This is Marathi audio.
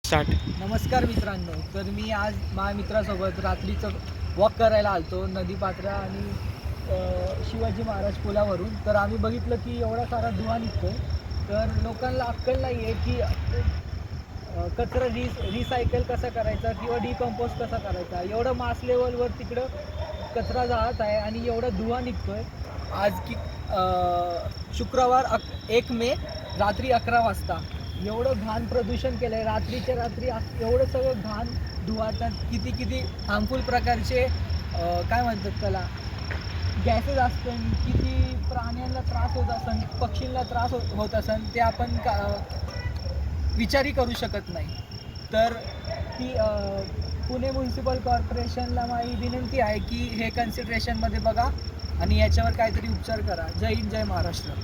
स्टार्ट. नमस्कार मित्रांनो. तर मी आज माझ्या मित्रासोबत रात्रीचं वॉक करायला आलतो नदीपात्रा आणि शिवाजी महाराज पुलावरून. तर आम्ही बघितलं की एवढा सारा धुवा निघतोय. तर लोकांना अक्कल नाही आहे की कचरा रिसायकल कसा करायचा किंवा डिकंपोज कसा करायचा. एवढं मास लेवलवर तिकडं कचरा जात आहे आणि एवढा धुवा निघतोय. आज की शुक्रवार 1 मे रात्री 11 वाजता एवढं घाण प्रदूषण केलं आहे. रात्रीच्या रात्री एवढं सगळं घाण धुवाटात किती किती हार्मफुल प्रकारचे काय म्हणतात त्याला गॅसेस असतात. किती प्राण्यांना त्रास होत असन, पक्षींना त्रास होत असन ते आपण विचारही करू शकत नाही. तर ती पुणे म्युन्सिपल कॉर्पोरेशनला माझी विनंती आहे की हे कन्सिडरेशनमध्ये बघा आणि याच्यावर काहीतरी उपचार करा. जय हिंद, जय महाराष्ट्र.